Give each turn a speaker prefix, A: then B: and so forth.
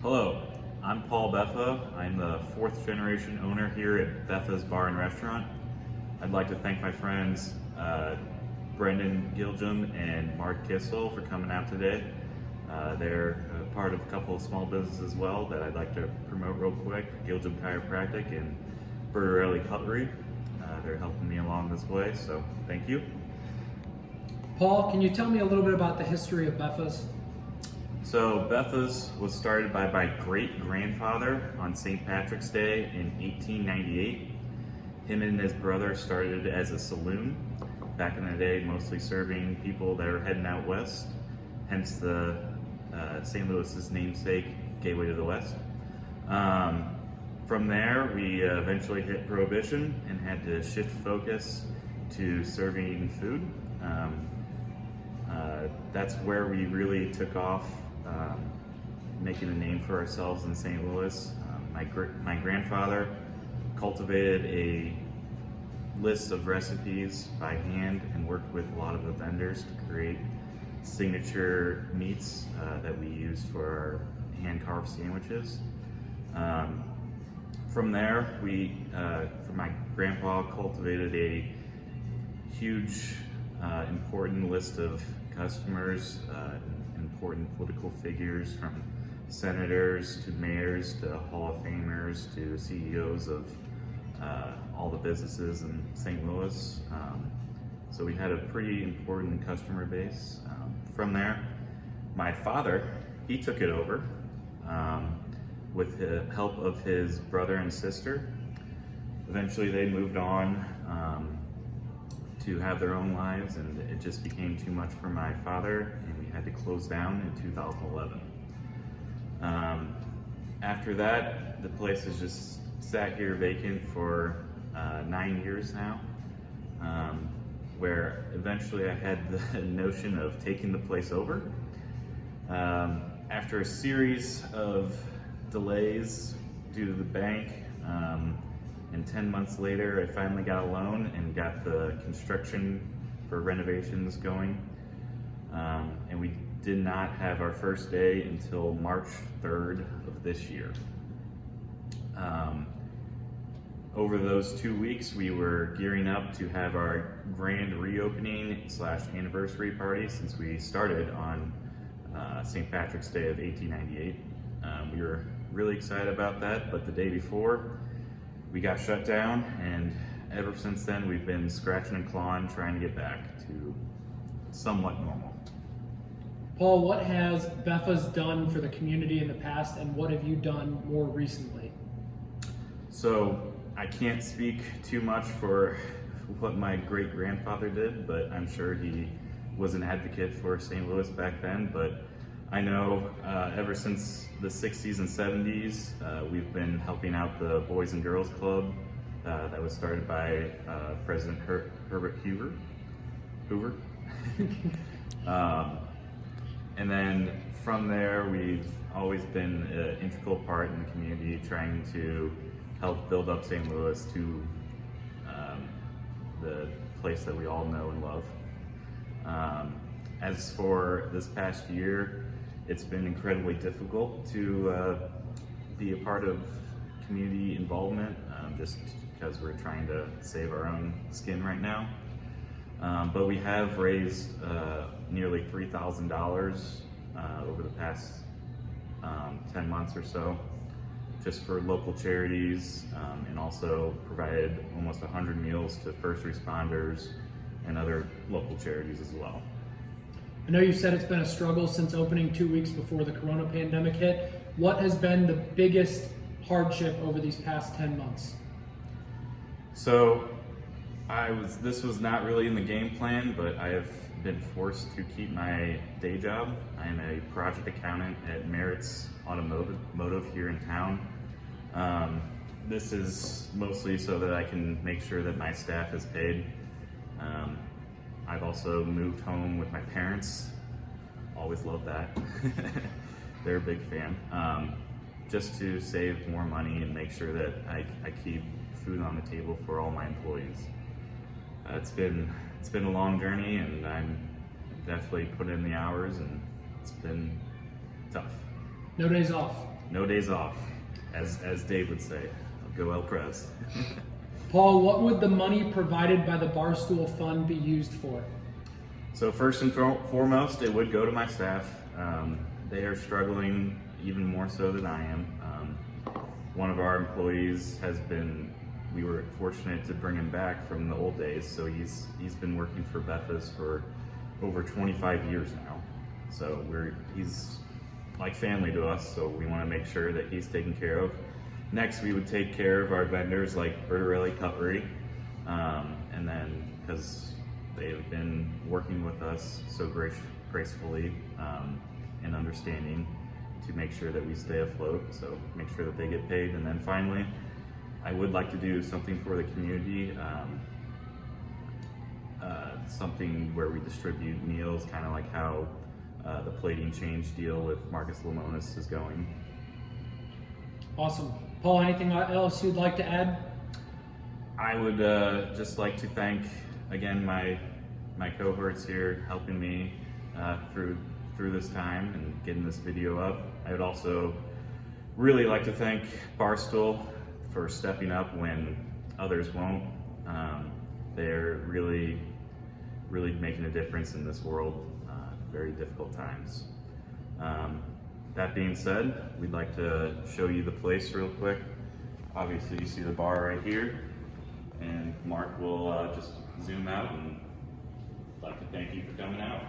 A: Hello, I'm Paul Beffa. I'm the fourth generation owner here at Beffa's Bar and Restaurant. I'd like to thank my friends Brendan Giljam and Mark Kissel for coming out today. They're part of a couple of small businesses as well that I'd like to promote real quick, Giljam Chiropractic and Bertarelli Cutlery. They're helping me along this way, so thank you.
B: Paul, can you tell me a little bit about the history of Beffa's?
A: So Beffa's was started by my great-grandfather on St. Patrick's Day in 1898. Him and his brother started as a saloon back in the day, mostly serving people that are heading out west, hence the St. Louis's namesake, Gateway to the West. From there, we eventually hit Prohibition and had to shift focus to serving food. That's where we really took off, making a name for ourselves in St. Louis. My grandfather cultivated a list of recipes by hand and worked with a lot of the vendors to create signature meats that we use for our hand-carved sandwiches. From there, my grandpa cultivated a huge, important list of customers, important political figures from senators to mayors to Hall of Famers to CEOs of all the businesses in St. Louis. So we had a pretty important customer base. From there, my father, he took it over with the help of his brother and sister. Eventually they moved on to have their own lives, and it just became too much for my father, and we had to close down in 2011. After that, the place has just sat here vacant for 9 years now, where eventually I had the notion of taking the place over. After a series of delays due to the bank, and 10 months later, I finally got a loan and got the construction for renovations going. And we did not have our first day until March 3rd of this year. Over those 2 weeks, we were gearing up to have our grand reopening / anniversary party since we started on St. Patrick's Day of 1898. We were really excited about that, but the day before, we got shut down, and ever since then we've been scratching and clawing trying to get back to somewhat normal.
B: Paul, what has Beffa's done for the community in the past, and what have you done more recently?
A: So I can't speak too much for what my great-grandfather did, but I'm sure he was an advocate for St. Louis back then. But I know ever since the 60s and 70s, we've been helping out the Boys and Girls Club that was started by President Herbert Hoover. And then from there, we've always been an integral part in the community, trying to help build up St. Louis to the place that we all know and love. As for this past year, it's been incredibly difficult to be a part of community involvement, just because we're trying to save our own skin right now. But we have raised nearly $3,000 over the past 10 months or so, just for local charities, and also provided almost 100 meals to first responders and other local charities as well.
B: I know you said it's been a struggle since opening 2 weeks before the corona pandemic hit. What has been the biggest hardship over these past 10 months?
A: So this was not really in the game plan, but I have been forced to keep my day job. I am a project accountant at Merritt's Automotive here in town. This is mostly so that I can make sure that my staff is paid. I've also moved home with my parents. Always love that. They're a big fan. Just to save more money and make sure that I keep food on the table for all my employees. It's been a long journey, and I'm definitely put in the hours, and it's been tough.
B: No days off.
A: no days off, as Dave would say. Go El Pres.
B: Paul, what would the money provided by the Barstool Fund be used for?
A: So first and foremost, it would go to my staff. They are struggling even more so than I am. One of our employees we were fortunate to bring him back from the old days, so he's been working for Beffa's for over 25 years now. So he's like family to us, so we want to make sure that he's taken care of. Next, we would take care of our vendors like Bertarelli Cutlery, and then because they have been working with us so gracefully and understanding to make sure that we stay afloat, so make sure that they get paid. And then finally, I would like to do something for the community, something where we distribute meals, kind of like how the plating change deal with Marcus Lemonis is going.
B: Awesome. Paul, anything else you'd like to add?
A: I would just like to thank again my cohorts here helping me through this time and getting this video up. I would also really like to thank Barstool for stepping up when others won't. They're really making a difference in this world, very difficult times. That being said, we'd like to show you the place real quick. Obviously, you see the bar right here, and Mark will just zoom out, and I'd like to thank you for coming out.